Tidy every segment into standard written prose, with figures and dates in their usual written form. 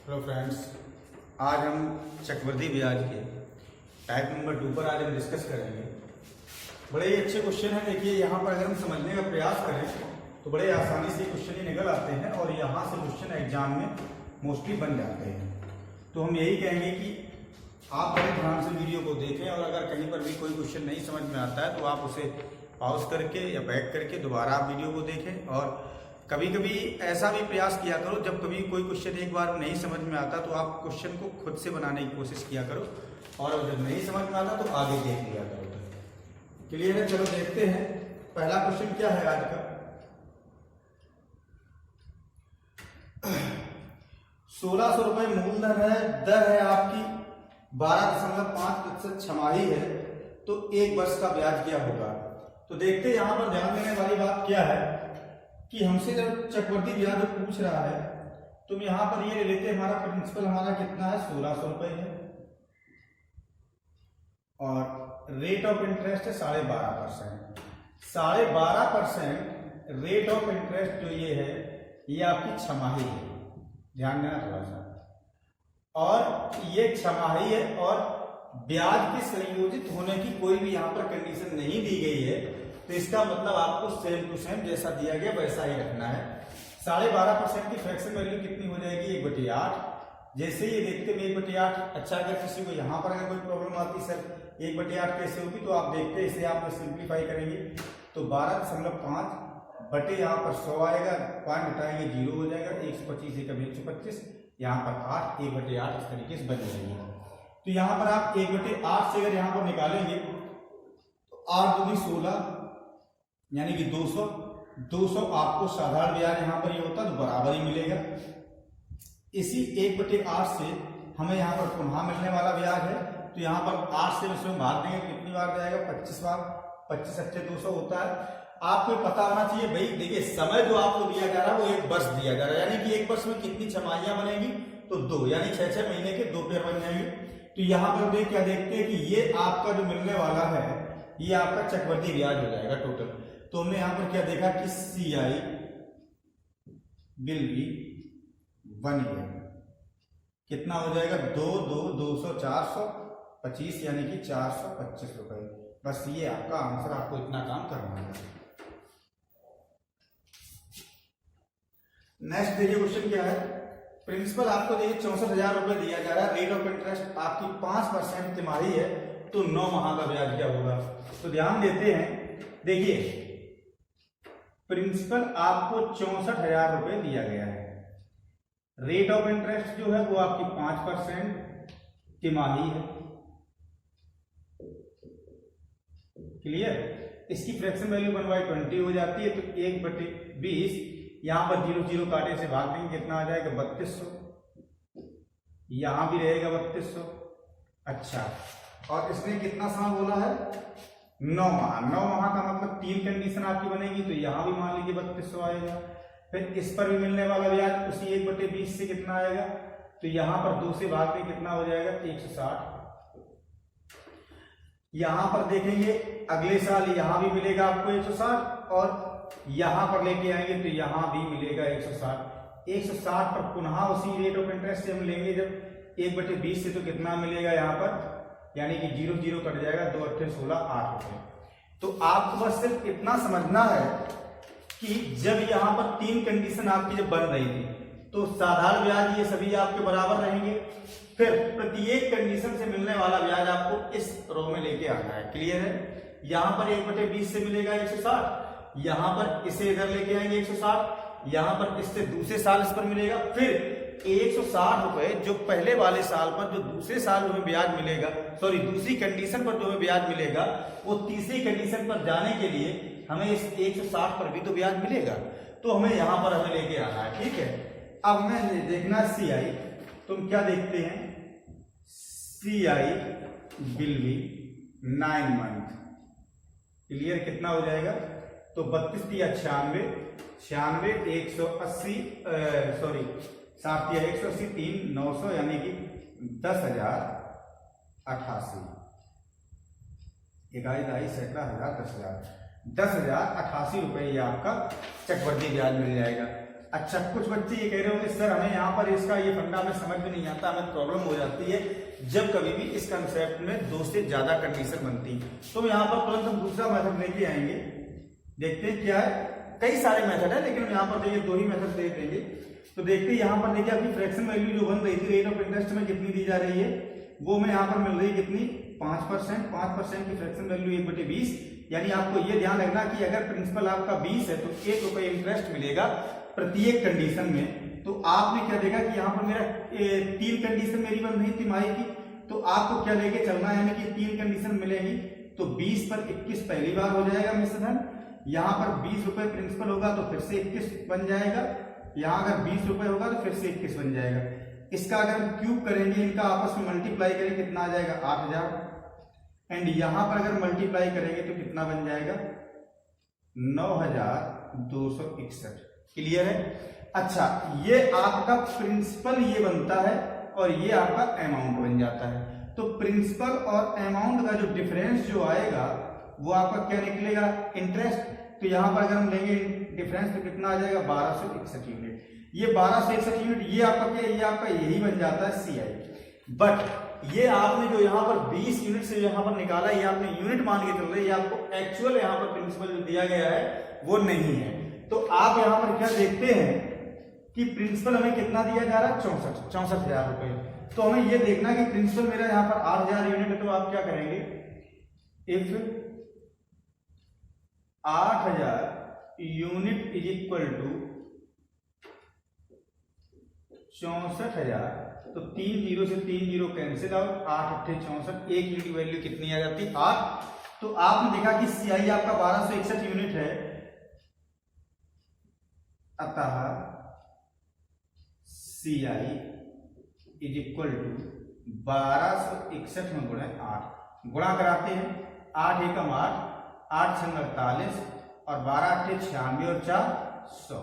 Hello friends, आज हम चक्रवृद्धि ब्याज के टाइप नंबर 2 पर आज हम डिस्कस करेंगे। बड़े ही अच्छे क्वेश्चन हैं। देखिए, यहाँ पर अगर हम समझने का प्रयास करें तो बड़े आसानी से क्वेश्चन ही निकल आते हैं और यहाँ से क्वेश्चन एग्जाम में मोस्टली बन जाते हैं। तो हम यही कहेंगे कि आप बड़े ध्यान से वीडियो को देखें और अगर कहीं पर भी कोई क्वेश्चन नहीं समझ में आता है तो आप उसे पॉज करके या बैक करके दोबारा आप वीडियो को देखें। और कभी कभी ऐसा भी प्रयास किया करो, जब कभी कोई क्वेश्चन एक बार नहीं समझ में आता तो आप क्वेश्चन को खुद से बनाने की कोशिश किया करो और जब नहीं समझ में आता तो आगे देख लिया करो। क्लियर है? चलो देखते हैं पहला क्वेश्चन क्या है आज का। 1600 रुपए मूलधन है, दर है आपकी 12.5% छमाही है, तो एक वर्ष का ब्याज क्या होगा। तो देखते हैं यहाँ पर ध्यान देने वाली बात क्या है कि हमसे जब चक्रवृद्धि ब्याज पूछ रहा है तो यहां पर ये ले लेते हैं, हमारा प्रिंसिपल हमारा कितना है 1600 रुपए है और रेट ऑफ इंटरेस्ट है 12.5%। 12.5% रेट ऑफ इंटरेस्ट जो ये है ये आपकी छमाही है, ध्यान देना थोड़ा सा। और ये छमाही है और ब्याज के संयोजित होने की कोई भी यहाँ पर कंडीशन नहीं दी गई है, तो इसका मतलब आपको सेम टू सेम जैसा दिया गया वैसा ही रखना है। 12.5% की फ्रैक्शन वैल्यू कितनी हो जाएगी 1/8। जैसे ये देखते हैं 1/8। अच्छा, अगर किसी को यहाँ पर अगर कोई प्रॉब्लम आती है सर 1/8 कैसे होगी, तो आप देखते हैं इसे आप सिंप्लीफाई करेंगे तो 12.5 बटे यहाँ पर 100 आएगा, पॉइंट हटाएंगे 0 हो जाएगा, 125 एक 125, यहाँ पर 8 1/8 इस तरीके से बन जाएगी। तो यहाँ पर आप 1/8 से अगर यहाँ पर निकालेंगे तो 8 दूनी 16 यानी कि 200 आपको साधारण ब्याज यहाँ पर ये होता तो बराबर ही मिलेगा। इसी 1/8 से हमें यहाँ पर पुनः मिलने वाला ब्याज है, तो यहाँ पर 8 से इसमें भाग देंगे, कितनी बार जाएगा 25 बार, 25 अच्छे 200 होता है। आपको पता होना चाहिए भाई, देखिए समय जो आपको दिया जा रहा है वो एक वर्ष दिया जा रहा है, यानी कि एक वर्ष में कितनी छमाहियां बनेगी तो 2, यानी 6-6 महीने के 2 पेयर बन जाएंगे। तो यहाँ पर क्या देखते हैं कि ये आपका जो मिलने वाला है ये आपका चक्रवृद्धि ब्याज हो जाएगा टोटल। तो हमने यहाँ पर क्या देखा कि CI विल बी 1 ईयर कितना हो जाएगा 200 425 यानी कि 425 रुपए। बस ये आपका आंसर, आपको इतना काम करना है। नेक्स्ट देखिए क्वेश्चन क्या है। प्रिंसिपल आपको देखिए 64,000 रुपए दिया जा रहा है, रेट ऑफ इंटरेस्ट आपकी 5% तिमाही है, तो 9 माह का ब्याज क्या होगा। तो ध्यान देते हैं, देखिए प्रिंसिपल आपको 64,000 रुपए दिया गया है, रेट ऑफ इंटरेस्ट जो है वो आपकी 5% तिमाही है। क्लियर? इसकी फ्रैक्शन वैल्यू 1/20 हो जाती है, तो 1/20 यहां पर 0 काटे से भाग देंगे, कितना आ जाएगा 3200, यहां भी रहेगा 3200। अच्छा, और इसने कितना समय बोला है 9 माह। 9 माह का मतलब 3 कंडीशन आपकी बनेगी, तो यहां भी मान लीजिए 3200 आएगा। फिर इस पर भी मिलने वाला ब्याज उसी 1/20 से कितना आएगा, तो यहां पर 2 से भाग में कितना हो जाएगा 160। यहां पर देखेंगे अगले साल यहां भी मिलेगा आपको 160 और यहां पर लेके आएंगे तो यहां भी मिलेगा 160। 160 पर पुनः उसी रेट ऑफ इंटरेस्ट से हम लेंगे जब 1/20 से, तो कितना मिलेगा यहाँ पर, यानी कि 0 कट जाएगा, 2 8 16 8 रुपए। तो आपको बस सिर्फ इतना समझना है कि जब यहाँ पर 3 कंडीशन आपकी जब बन रही थी तो साधारण ब्याज ये सभी आपके बराबर रहेंगे, फिर प्रत्येक कंडीशन से मिलने वाला ब्याज आपको इस रो में लेके आना है। क्लियर है? यहाँ पर 1/20 से मिलेगा 160, यहाँ पर इसे इधर लेके आएंगे 160, यहाँ पर इससे दूसरे साल इस पर मिलेगा, फिर 160 रुपए जो पहले वाले साल पर जो दूसरे साल जो ब्याज मिलेगा, सॉरी दूसरी कंडीशन पर जो हमें ब्याज मिलेगा, वो तीसरी कंडीशन पर जाने के लिए हमें इस 160 पर भी तो ब्याज मिलेगा, तो हमें यहां पर हमें लेके आना है। ठीक है, अब हमें देखना CI, तुम क्या देखते हैं CI will be 9 month. Clear? कितना हो जाएगा, तो 32 या 96, 180 सॉरी 7 या 180 3 900 यानी कि 10,088, 1,000 सैकड़ा हजार 10,000 10,088 रुपए ये आपका चक्रवृद्धि ब्याज मिल जाएगा। अच्छा, कुछ बच्चे ये कह रहे होंगे सर हमें यहाँ पर इसका ये फंडा में समझ में नहीं आता, हमें प्रॉब्लम हो जाती है जब कभी भी इस कंसेप्ट में दो से ज्यादा कंडीशन बनती है। तो यहाँ पर तुरंत हम दूसरा मेथड लेके आएंगे, देखते हैं क्या है। कई सारे मेथड है लेकिन हम यहाँ पर देखिए दो ही मेथड दे देंगे। तो देखते हैं यहाँ पर देखिए आपकी फ्रैक्शन वैल्यू जो बन रही थी रेट ऑफ इंटरेस्ट में कितनी दी जा रही है, वो हमें यहाँ पर मिल रही है कितनी 5%। 5% की फ्रैक्शन वैल्यू 1/20, यानी आपको ये ध्यान रखना कि अगर प्रिंसिपल आपका 20 है तो 1 रुपये इंटरेस्ट मिलेगा प्रत्येक कंडीशन में। तो आपने क्या देखा कि यहाँ पर मेरा 3 कंडीशन मेरी बन रही तिमाही की, तो आपको क्या लेके चलना है, यानी कि 3 कंडीशन मिलेगी। तो 20 पर 21 पहली बार हो जाएगा मिश्र धन, यहाँ पर 20 रुपए प्रिंसिपल होगा तो फिर से 21 बन जाएगा, यहाँ अगर 20 रुपए होगा तो फिर से 21 बन जाएगा। इसका अगर हम क्यूब करेंगे, इनका आपस में मल्टीप्लाई करेंगे, कितना आ जाएगा 8000। एंड यहां पर अगर मल्टीप्लाई करेंगे तो कितना बन जाएगा 9261। क्लियर है? अच्छा, ये आपका प्रिंसिपल ये बनता है और ये आपका अमाउंट बन जाता है। तो प्रिंसिपल और अमाउंट का जो डिफरेंस जो आएगा वो आपका क्या निकलेगा, इंटरेस्ट। तो यहां पर अगर हम लेंगे डिफरेंस तो कितना आ जाएगा 1261 यूनिट। ये 1261 यूनिट ये आपका क्या, ये आपका यही बन जाता है CI। बट ये आपने जो यहाँ पर 20 यूनिट से यहाँ पर निकाला, ये आपने यूनिट मान के चल रहे, ये आपको एक्चुअल यहाँ पर प्रिंसिपल जो दिया गया है वो नहीं है। तो आप यहाँ पर क्या देखते हैं कि प्रिंसिपल हमें कितना दिया जा रहा है 64,000 रुपए। तो हमें ये देखना कि प्रिंसिपल मेरा यहाँ पर 8000 यूनिट है, तो आप क्या करेंगे, if 8000 unit is equal to 64,000, तो 3 0 से 3 0 कैंसिल आउट, 8 8 64, एक यूनिट की वैल्यू कितनी आ जाती है 8। तो आपने देखा कि CI आपका 1261 यूनिट है, अतः CI इज इक्वल टू 1261 में गुणा 8, गुणा कराते हैं 8 एकम 8, 8 छंग 48 और 12 8 96 और 4 100।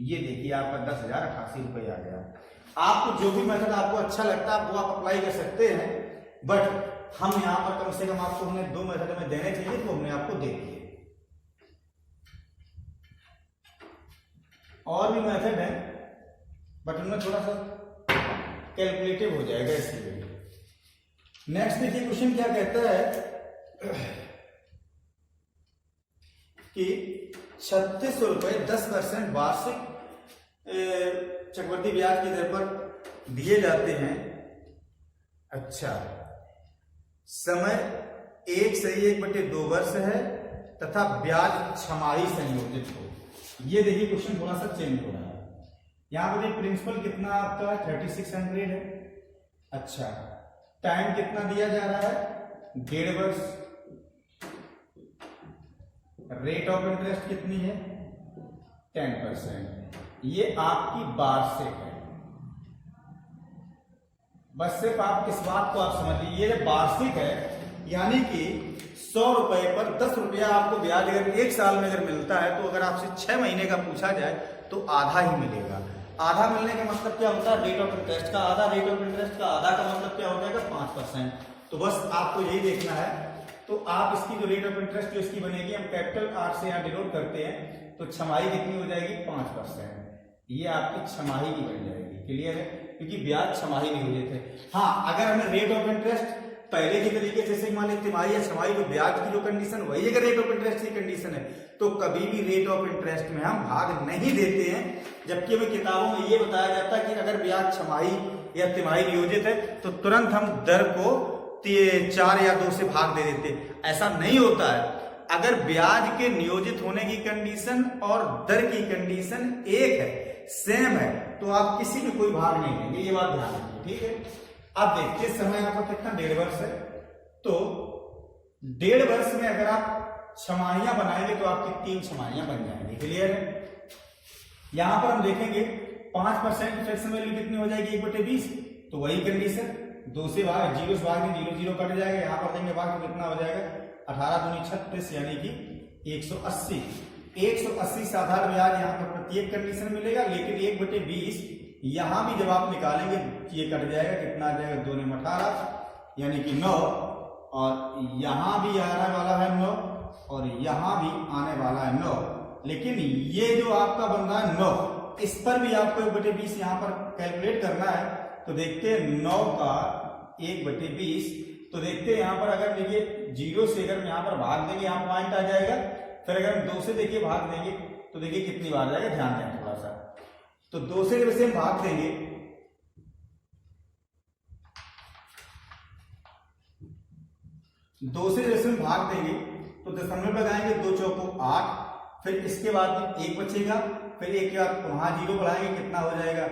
ये देखिए आपका 10,088 रुपए आ गया। आपको जो भी मेथड आपको अच्छा लगता है वो आप अप्लाई कर सकते हैं, बट हम यहां पर कम से कम आपको हमने 2 मेथड में देने चाहिए तो हमने आपको दे दिए। और भी मेथड है बट उनमें थोड़ा सा कैलकुलेटिव हो जाएगा इसलिए। नेक्स्ट देखिए क्वेश्चन क्या कहता है कि 3600 रुपए 10% वार्षिक चक्रवृद्धि ब्याज की दर पर दिए जाते हैं। अच्छा, समय 1/1/2 वर्ष है तथा ब्याज छमाही संयोजित हो। ये देखिए क्वेश्चन थोड़ा सा चेंज हो रहा है। यहां पर प्रिंसिपल कितना आपका 3600 है। अच्छा, टाइम कितना दिया जा रहा है 1.5 वर्ष। रेट ऑफ इंटरेस्ट कितनी है 10%। ये आपकी वार्षिक है। बस सिर्फ आप इस बात को आप समझ लीजिए, ये वार्षिक है यानी कि 100 रुपए पर 10 रुपया आपको ब्याज अगर 1 साल में अगर मिलता है तो अगर आपसे 6 महीने का पूछा जाए तो आधा ही मिलेगा। आधा मिलने का मतलब क्या होता है, रेट ऑफ इंटरेस्ट का आधा, रेट ऑफ इंटरेस्ट का आधा का मतलब क्या हो जाएगा 5%। तो बस आपको यही देखना है। तो आप इसकी जो रेट ऑफ इंटरेस्ट जो इसकी बनेगी, हम कैपिटल R से यहाँ डिनोट करते हैं, तो छमाही कितनी हो जाएगी 5%। ये आपकी छमाही की बन जाएगी। क्लियर है? क्योंकि ब्याज छमाही नियोजित है। हाँ, अगर हमें रेट ऑफ इंटरेस्ट पहले की तरीके से मान लीजिए तिमाही या छमाही जो ब्याज की जो कंडीशन वही अगर रेट ऑफ इंटरेस्ट की कंडीशन है तो कभी भी रेट ऑफ इंटरेस्ट में हम भाग नहीं देते हैं। जबकि हमें किताबों में ये बताया जाता है कि अगर ब्याज छमाही या तिमाही नियोजित है तो तुरंत हम दर को 4 या 2 से भाग दे देते। ऐसा नहीं होता है। अगर ब्याज के नियोजित होने की कंडीशन और दर की कंडीशन एक है, सेम है, तो आप किसी में कोई भाग नहीं लेंगे। ये बात ध्यान रखिए, ठीक है? अब देखिए समय आपका कितना 1.5 वर्ष है, तो 1.5 वर्ष में अगर आप छमाहियां बनाएंगे तो आपकी 3 छमाहियां बन जाएंगी। क्लियर है? यहां पर हम देखेंगे 5% फ्रैक्शन वैल्यू कितनी हो जाएगी 1/20, तो वही कंडीशन 2 से भाग 0 से भाग 0 0 कट जाएगा। यहां पर देंगे भाग तो कितना हो जाएगा 18 दूनी 36 यानी कि 180। 180 साधारण ब्याज यहाँ पर प्रत्येक कंडीशन मिलेगा, लेकिन 1/20 यहां भी जब आप निकालेंगे ये कट जाएगा, कितना आ जाएगा 2 में 18 यानी कि 9, और यहां भी आने वाला है 9 और यहां भी आने वाला है 9, लेकिन ये जो आपका बन रहा है 9 इस पर भी आपको 1/20 यहाँ पर कैलकुलेट करना है। तो देखते हैं 9 का 1/20, तो देखते हैं यहाँ पर अगर देखिए 0 से अगर हम यहाँ पर भाग देंगे, यहाँ पॉइंट आ जाएगा। फिर अगर हम 2 से देखिए भाग देंगे तो देखिए कितनी बार जाएगा, ध्यान दें थोड़ा सा। तो 2 से जैसे हम भाग देंगे, 2 से जैसे हम भाग देंगे तो दशमलव लगाएंगे, 2 चौको 8, फिर इसके बाद 1 बचेगा, फिर 1 के बाद वहां 0 बढ़ाएंगे, कितना हो जाएगा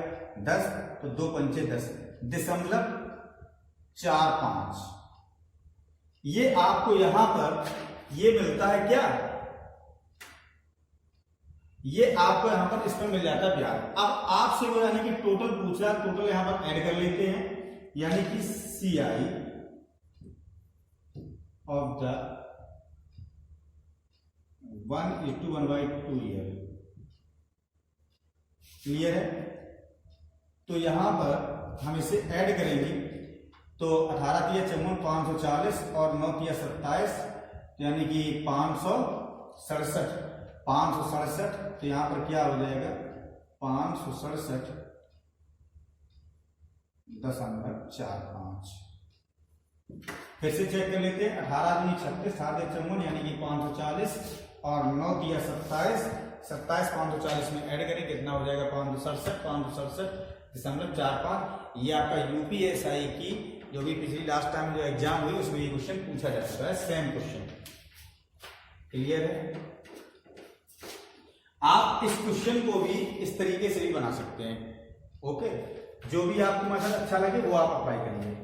10, तो 2 पंचे 10, 0.45। ये आपको यहां पर ये मिलता है क्या, ये आपको यहां पर इसमें मिल जाता है ब्याज। अब आपसे वो यानी कि टोटल पूछ रहा है, टोटल यहां पर ऐड कर लेते हैं, यानी कि CI of the 1:1/2 year. Clear है? तो यहां पर हम इसे ऐड करेंगे, तो 18 तिया 54, 540 और 9 तिया 27, यानी कि 567, 567। तो यहां पर क्या हो जाएगा 567.45। फिर से चेक कर लेते हैं, 18 दूनी 36, 7 54, यानी कि 540 और 9 तिया 27, 27 540 में ऐड करें कितना हो जाएगा 567.45। ये आपका UPSI की जो भी पिछली लास्ट टाइम जो एग्जाम हुई उसमें ये क्वेश्चन पूछा जा चुका है, सेम क्वेश्चन। क्लियर है? आप इस क्वेश्चन को भी इस तरीके से भी बना सकते हैं। ओके, जो भी आपको मेथड अच्छा लगे वो आप अप्लाई करिए।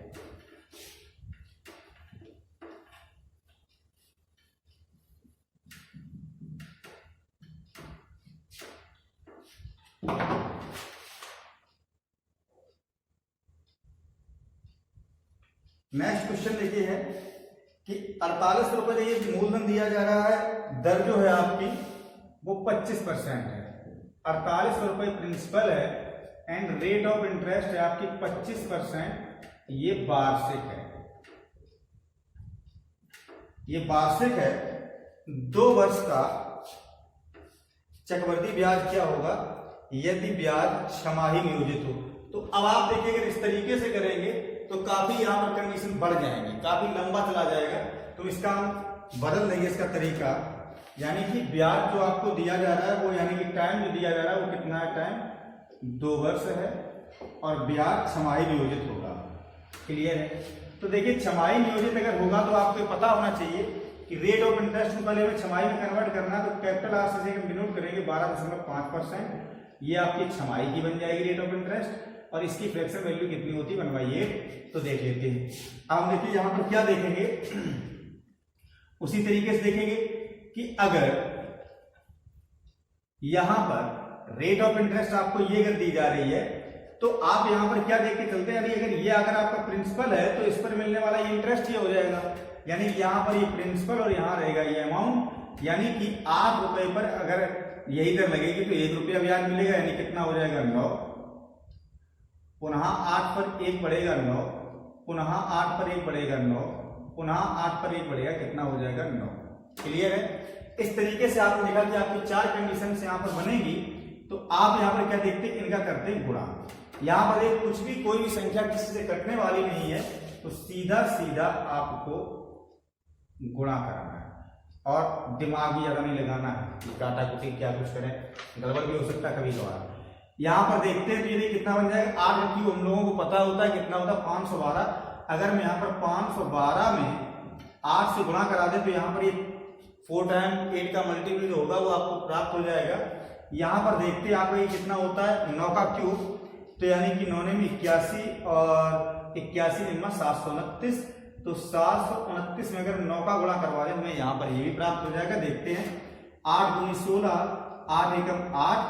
नेक्स्ट क्वेश्चन देखिए है कि 48 रुपए ये मूलधन दिया जा रहा है, दर जो है आपकी वो 25% है। 48 रुपए प्रिंसिपल है एंड रेट ऑफ इंटरेस्ट है आपकी 25%। ये वार्षिक है, ये वार्षिक है। 2 वर्ष का चक्रवृद्धि ब्याज क्या होगा यदि ब्याज छमाही नियोजित हो। तो अब आप देखिए अगर इस तरीके से करेंगे तो काफी यहां पर कंडीशन बढ़ जाएंगे, काफी लंबा चला जाएगा। तो इसका हम बदल देंगे इसका तरीका, यानी कि ब्याज जो आपको दिया जा रहा है वो यानी कि टाइम जो दिया जा रहा है वो कितना है, टाइम 2 वर्ष है और ब्याज छमाही नियोजित होगा। क्लियर है? तो देखिए छमाही नियोजित अगर होगा तो आपको पता होना चाहिए कि रेट ऑफ इंटरेस्ट को पहले हमें छमाही में कन्वर्ट करना है। तो कैपिटल R से हम डिनोट करेंगे 12.5%। ये आपकी छमाही की बन जाएगी रेट ऑफ इंटरेस्ट, और इसकी फ्रैक्शन वैल्यू कितनी होती है 1/8। तो देख लेते हैं। अब देखिए यहां पर क्या देखेंगे, उसी तरीके से देखेंगे कि अगर यहां पर रेट ऑफ इंटरेस्ट आपको ये अगर दी जा रही है तो आप यहां पर क्या देख के चलते हैं, अगर ये अगर आपका प्रिंसिपल है तो इस पर मिलने वाला ये इंटरेस्ट ही हो जाएगा। यानी यहां पर ये प्रिंसिपल और यहां रहेगा ये अमाउंट, यानी कि 8 रुपए पर अगर यही दर लगेगी तो 1 रुपया ब्याज मिलेगा, यानी कितना हो जाएगा 9। पुनः 8 पर 1 बढ़ेगा 9, पुनः 8 पर 1 बढ़ेगा 9, पुनः 8 पर 1 बढ़ेगा, कितना हो जाएगा 9। क्लियर है? इस तरीके से आपने देखा कि आपकी 4 कंडीशन यहाँ पर बनेगी। तो आप यहाँ पर क्या देखते हैं, इनका करते हैं गुणा। यहाँ पर एक कुछ भी कोई भी संख्या किसी से कटने वाली नहीं है, तो सीधा सीधा आपको गुणा करना है और दिमाग भी ज्यादा नहीं लगाना है कि काटा कुटी क्या कुछ करें, गड़बड़ भी हो सकता है कभी कभार। यहाँ पर देखते हैं तो ये कितना बन जाएगा 8, जबकि हम लोगों को पता होता है कितना होता है 512। अगर मैं यहाँ पर 512 में 8 से गुणा करा दे तो यहाँ पर ये 4 टाइम 8 का मल्टीपल जो होगा वो आपको प्राप्त हो जाएगा। यहाँ पर देखते हैं आपको ये कितना होता है 9 का क्यूब, तो यानी कि 9 में 81 और 81 में 729। तो 729 में अगर 9 का गुणा करवा दें तो हमें यहाँ पर ये भी प्राप्त हो जाएगा। देखते हैं 8 दूनी 16, 8 एकम 8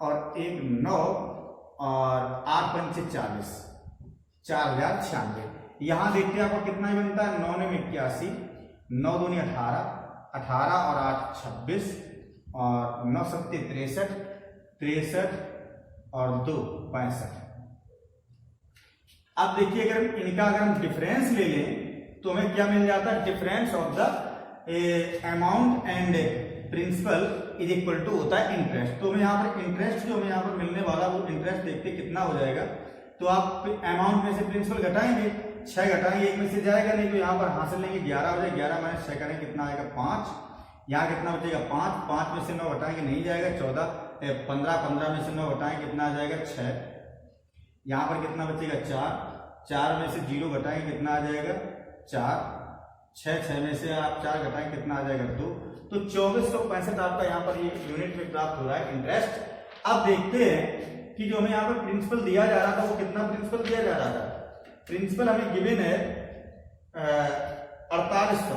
और 1 9 और 8 पंचे 40, 4096। यहां देखते हैं आपको कितना ही बनता है 9 में 81, 9 दूनी 18, 18 और 8 26 और 9 सत्ते 63, 63 और 2 65। अब देखिए अगर इनका अगर हम डिफरेंस ले लें तो हमें क्या मिल जाता है, difference of the amount and principal is equal to होता है इंटरेस्ट। तो हमें यहाँ पर इंटरेस्ट जो हमें यहाँ पर मिलने वाला वो इंटरेस्ट देखते कितना हो जाएगा। तो आप अमाउंट में से प्रिंसिपल घटाएंगे, 6 घटाएंगे, 1 में से जाएगा नहीं, तो यहाँ पर हासिल लेंगे 11 हो जाएगा, 11 माइनस 6 करेंगे कितना आएगा 5, यहाँ कितना बचेगा 5, 5 में से 9 घटाएंगे नहीं जाएगा 14, 15, 15 में से 9 घटाएंगे कितना आ जाएगा 6, यहाँ पर कितना बचेगा 4, 4 में से 0 घटाएंगे कितना आ जाएगा 4, 6 में से आप 4 घटाएंगे कितना आ जाएगा 2। तो 2465 आपका यहाँ पर ये यूनिट में प्राप्त हो रहा है इंटरेस्ट। अब देखते हैं कि जो हमें यहाँ पर प्रिंसिपल दिया जा रहा था वो कितना प्रिंसिपल दिया जा रहा था। प्रिंसिपल हमें गिवन है 4800,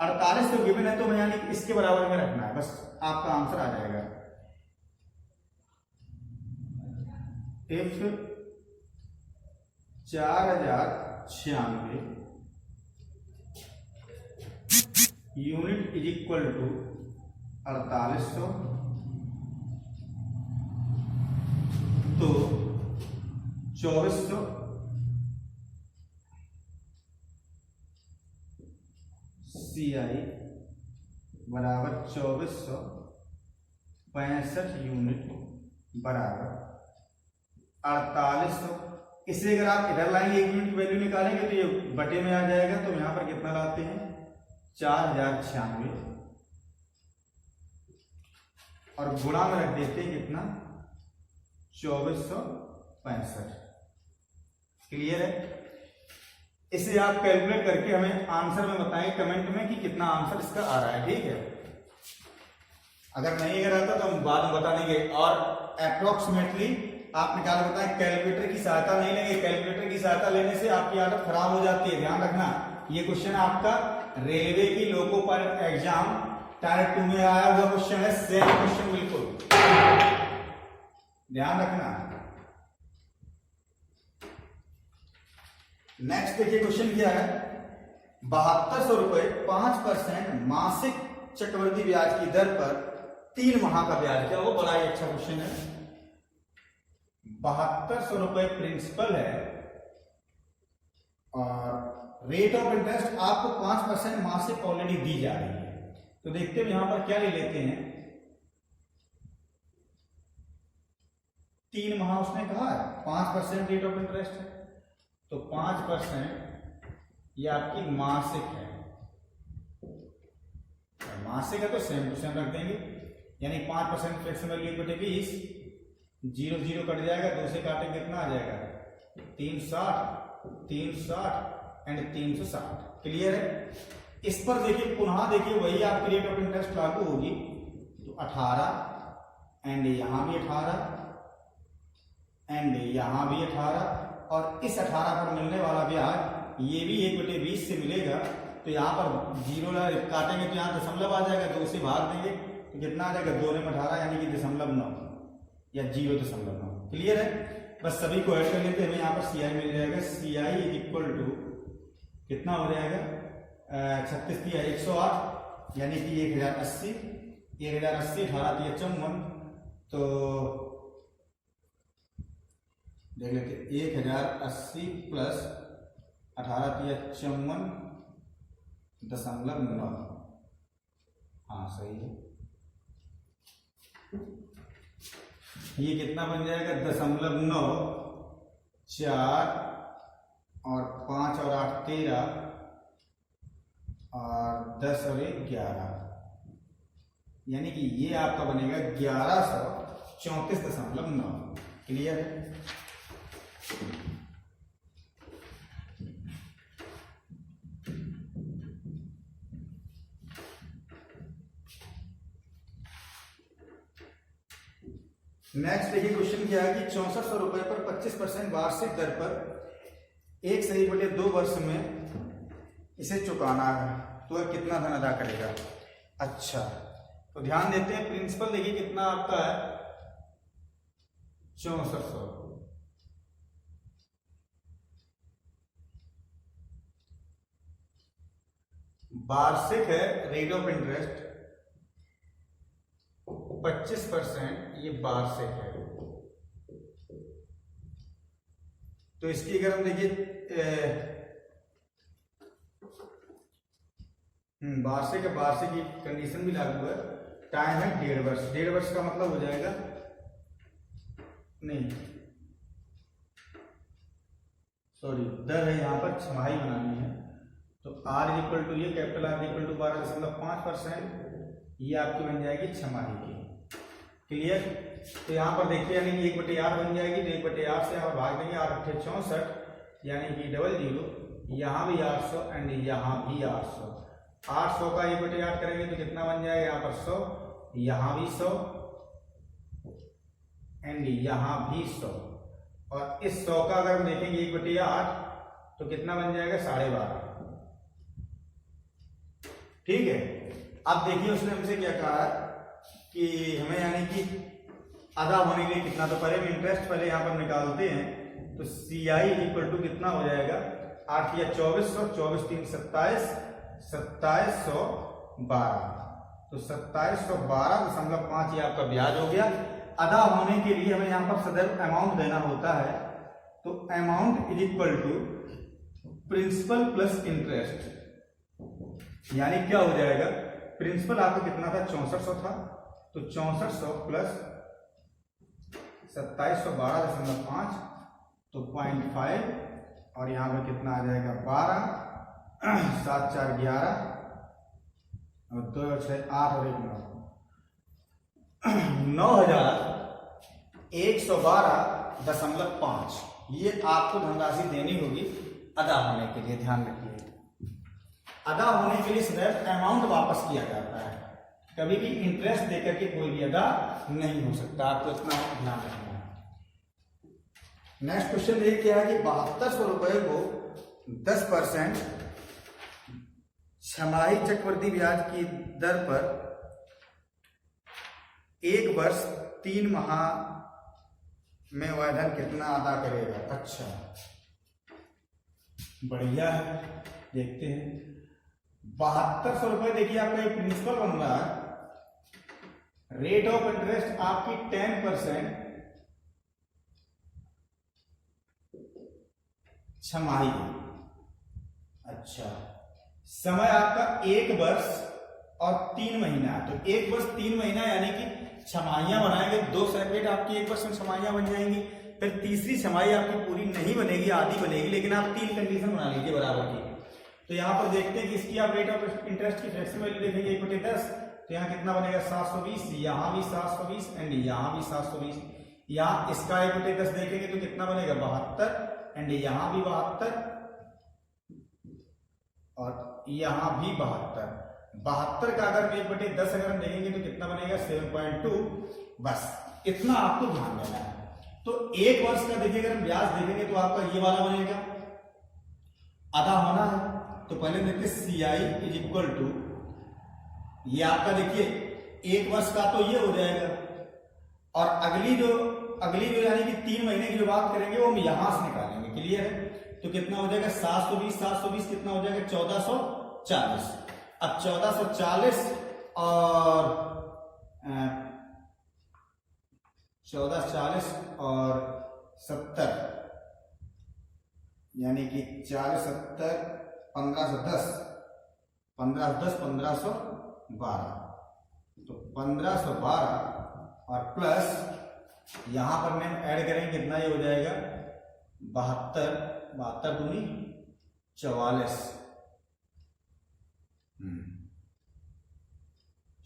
4800 गिवन है, तो हमें यानी इसके बराबर में रखना है, बस आपका आंसर आ जाएगा। If 4096 unit is equal to 4800, तो 2400 CI बराबर 2465 यूनिट बराबर 4800। इसे अगर आप इधर लाएंगे, 1 यूनिट की वैल्यू निकालेंगे तो ये बटे में आ जाएगा। तो यहां पर कितना लाते हैं 4096 और गुणा में रख देते हैं कितना 2465। क्लियर है। इसे आप कैलकुलेट करके हमें आंसर में बताएं कमेंट में कि कितना आंसर इसका आ रहा है, ठीक है। अगर नहीं अगर आता तो हम बाद में बता देंगे। और अप्रोक्सीमेटली आप निकाल बताएं, कैलकुलेटर की सहायता नहीं लेंगे, कैलकुलेटर की सहायता लेने से आपकी आदत खराब हो जाती है, ध्यान रखना। ये क्वेश्चन आपका रेलवे की लोको पायलट एग्जाम टायर 2 में आया हुआ क्वेश्चन है, सेम क्वेश्चन बिल्कुल, ध्यान रखना। नेक्स्ट देखिए क्वेश्चन क्या है, 7200 रुपए 5% मासिक चक्रवृद्धि ब्याज की दर पर 3 माह का ब्याज क्या हो। बड़ा ही अच्छा क्वेश्चन है। 7200 रुपए प्रिंसिपल है और रेट ऑफ इंटरेस्ट आपको 5% मासिक ऑलरेडी दी जा रही है। तो देखते हैं यहां पर क्या ले लेते हैं, 3 माह उसने कहा है, 5% रेट ऑफ इंटरेस्ट है, तो 5% ये आपकी मासिक है, मासिक है तो सेम टू सेम रख देंगे, यानी 5% फिक्स वैल्यू बटे 20, 0 0 कट जाएगा, 2 से काटेंगे कितना आ जाएगा 360 एंड 360। क्लियर है। इस पर देखिए पुनः देखिए वही आपकी रेट ऑफ इंटरेस्ट लागू होगी, तो 18 एंड यहां भी 18 एंड यहां भी 18 और इस 18 पर मिलने वाला ब्याज ये भी 1/20 से मिलेगा। तो यहाँ पर 0 काटेंगे तो यहाँ दशमलव आ जाएगा, 2 से भाग देंगे तो कितना आ जाएगा 2 में 18 यानी कि 0.9 या 0.9। क्लियर है। बस सभी को ऐड कर लेते हैं, हमें यहाँ पर CI मिल जाएगा। CI इज इक्वल टू कितना हो जाएगा 36 या 108 यानी कि 1080, 1080 18 54, तो देख लेते 1080 प्लस 18.54.9। हाँ सही है। ये कितना बन जाएगा 0.9, 4 और 5 और 8 13 और 10 और 1 11, यानी कि ये आपका बनेगा 1134.9। क्लियर है। नेक्स्ट देखिए क्वेश्चन क्या है कि 6400 रुपए पर 25% वार्षिक दर पर 1/2 वर्ष में इसे चुकाना है, तो वह कितना धन अदा करेगा। अच्छा तो ध्यान देते हैं, प्रिंसिपल देखिए कितना आपका है 6400, वार्षिक है रेट ऑफ इंटरेस्ट 25%, ये वार्षिक है। तो इसकी अगर हम देखिए वार्षिक है, वार्षिक की कंडीशन भी लागू है। टाइम है 1.5 वर्ष। 1.5 वर्ष का मतलब हो जाएगा, नहीं सॉरी, दर है यहाँ पर, छमाही बनानी है। तो R इक्वल टू, ये कैपिटल R इक्वल टू 12.5%, ये आपकी बन जाएगी छमाही की। क्लियर? तो यहाँ पर देखिए यानी कि 1/8 बन जाएगी, तो 1/8 से यहाँ भाग देंगे, 8 × 64 यानी कि 00, यहाँ भी 800 एंड यहाँ भी 800। 800 का 1/8 करेंगे तो कितना बन जाएगा, यहाँ पर 100, यहाँ भी 100 एंड यहाँ भी 100। और इस 100 का अगर हम देखेंगे 1/8 तो कितना बन जाएगा, 12.5। ठीक है। अब देखिए उसने हमसे क्या कहा है कि हमें यानी कि अदा होने के लिए कितना, तो पहले इंटरेस्ट पहले यहाँ पर निकालते हैं। तो CI इक्वल टू कितना हो जाएगा, 8 या 2400, 24 3 27, 2712। तो 2712.5 ये आपका ब्याज हो गया। अदा होने के लिए हमें यहाँ पर सदर अमाउंट देना होता है। तो amount is equal to principal plus interest, यानी क्या हो जाएगा, प्रिंसिपल आपका कितना था, 6400 था, तो 6400 प्लस 2712.5 तो 0.5, और यहाँ पर कितना आ जाएगा 12, 7 4 11 और 2 6 8 और 1 9, 9112.5 ये आपको धनराशि देनी होगी अदा होने के लिए। ध्यान रखिए, अदा होने के लिए सदैव अमाउंट वापस किया जाता है, कभी भी इंटरेस्ट देकर के कोई भी अदा नहीं हो सकता, आपको इतना ध्यान रखना है। नेक्स्ट क्वेश्चन ये क्या है कि 7200 रुपए को 10% छमाही चक्रवृद्धि ब्याज की दर पर 1 वर्ष 3 माह में वह धन कितना अदा करेगा। अच्छा, बढ़िया है, देखते हैं। 7200 रुपए, देखिए आपका एक प्रिंसिपल बन रहा है, रेट ऑफ इंटरेस्ट आपकी 10% छमाही। अच्छा, समय आपका 1 वर्ष और 3 महीना, तो 1 वर्ष 3 महीना यानी कि छमाहियां बनाएंगे, 2 सेपरेट आपकी 1 वर्ष में छमाहियां बन जाएंगी। फिर तीसरी छमाही आपकी पूरी नहीं बनेगी, आधी बनेगी, लेकिन आप 3 कंडीशन बना लीजिए बराबर की। तो यहाँ पर देखते हैं कि इसकी आप रेट ऑफ इंटरेस्ट की फ्रैक्शन वैल्यू देखेंगे 1/10, तो यहाँ कितना बनेगा 720, यहाँ भी 720 एंड यहाँ भी 720। यहाँ इसका 1/10 देखेंगे तो कितना बनेगा 72 एंड यहाँ भी 72 और यहाँ भी 72। 72 का अगर 1/10 अगर हम देखेंगे तो कितना बनेगा 7.2। बस इतना आपको ध्यान देना है। तो 1 वर्ष का देखिए अगर हम ब्याज देखेंगे तो आपका ये वाला बनेगा, अदा होना है। तो पहले देखते CI इज इक्वल टू, ये आपका देखिए 1 वर्ष का तो ये हो जाएगा, और अगली जो यानी कि 3 महीने की जो बात करेंगे वो हम यहां से निकालेंगे। क्लियर है? तो कितना हो जाएगा 720 कितना हो जाएगा 1440। अब 1440 और 1440 और 70 यानी कि 40 70 1510 1512। तो 1512 और प्लस यहां पर मैं ऐड करेंगे कितना ये हो जाएगा 72 दूनी 44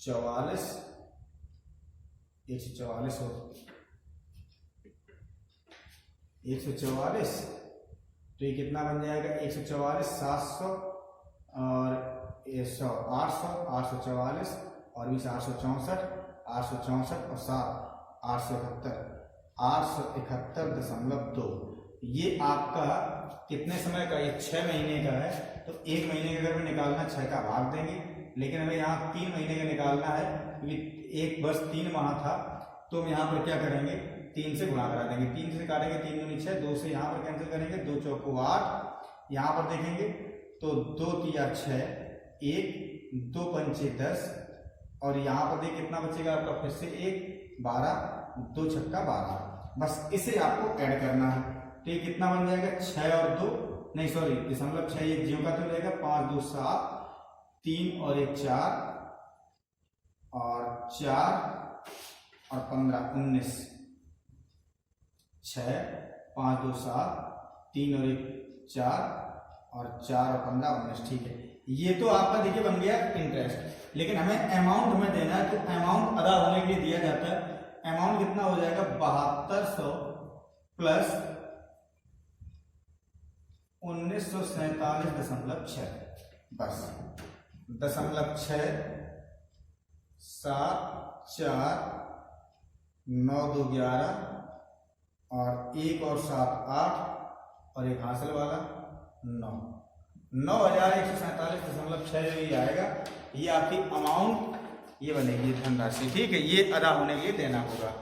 44 144 हो 144। तो ये कितना बन जाएगा 144 700 और 100 800 844 और 20 864 864 और 7 871.2। ये आपका कितने समय का, ये 6 महीने का है। तो 1 महीने का अगर में निकालना 6 का भाग देंगे, लेकिन हमें यहाँ 3 महीने का निकालना है क्योंकि 1 वर्ष 3 माह था। तो हम यहाँ पर क्या करेंगे 3 से गुणा करा देंगे, 3 से काटेंगे 3 दूनी 6, 2 से यहाँ पर कैंसिल करेंगे, 2 चौको 8। यहाँ पर देखेंगे तो 2 तिया 6 1 2 पंचे 10 और यहाँ पर देखिए कितना बचेगा आपका फिर से 1 12 2 छक्का 12। बस इसे आपको ऐड करना है। तो ये कितना बन जाएगा 6 और 2 नहीं सॉरी 6 ये जीरो का तो रहेगा 5 2 7 3 और 1 4 और 4 और 15 19, 6 5 2 7, 3 और 1 4 और 4 और 15 19। ठीक है, ये तो आपका देखिए बन गया इंटरेस्ट। लेकिन हमें अमाउंट में देना है, तो अमाउंट अदा होने के लिए दिया जाता है। अमाउंट कितना हो जाएगा 7200 प्लस 1947.6, बस 0.6 7 4 9 2 11 और 1 और 7 8 और एक हासिल वाला 9, 9147.6 जो ये आएगा, ये आपकी अमाउंट ये बनेगी धनराशि। ठीक है, ये अदा होने के लिए देना होगा।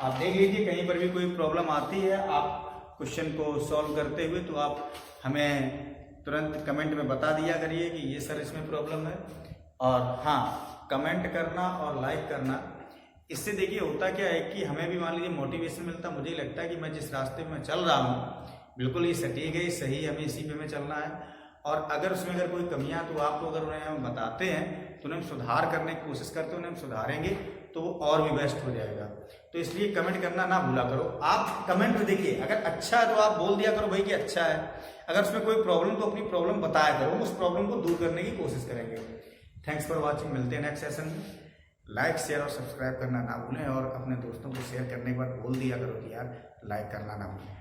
आप देख लीजिए कहीं पर भी कोई प्रॉब्लम आती है आप क्वेश्चन को सॉल्व करते हुए, तो आप हमें तुरंत कमेंट में बता दिया करिए कि ये सर इसमें प्रॉब्लम है। और हाँ, कमेंट करना और लाइक करना, इससे देखिए होता क्या है कि हमें भी मान लीजिए मोटिवेशन मिलता। मुझे लगता है कि मैं जिस रास्ते में चल रहा हूँ बिल्कुल ये सटीक है, सही, हमें इसी पे में चलना है। और अगर उसमें अगर कोई कमियां तो आप अगर उन्हें हम बताते हैं तो उन्हें सुधार करने की कोशिश करते हैं, उन्हें हम सुधारेंगे तो वो और भी बेस्ट हो जाएगा। तो इसलिए कमेंट करना ना भूला करो। आप कमेंट में देखिए, अगर अच्छा है तो आप बोल दिया करो भाई कि अच्छा है, अगर उसमें कोई प्रॉब्लम तो अपनी प्रॉब्लम बताया करो, उस प्रॉब्लम को दूर करने की कोशिश करेंगे। थैंक्स फॉर वॉचिंग, मिलते हैं नेक्स्ट सेशन में। लाइक शेयर और सब्सक्राइब करना ना भूलें, और अपने दोस्तों को शेयर करने के बाद बोल दिया करो कि यार लाइक करना ना भूलें।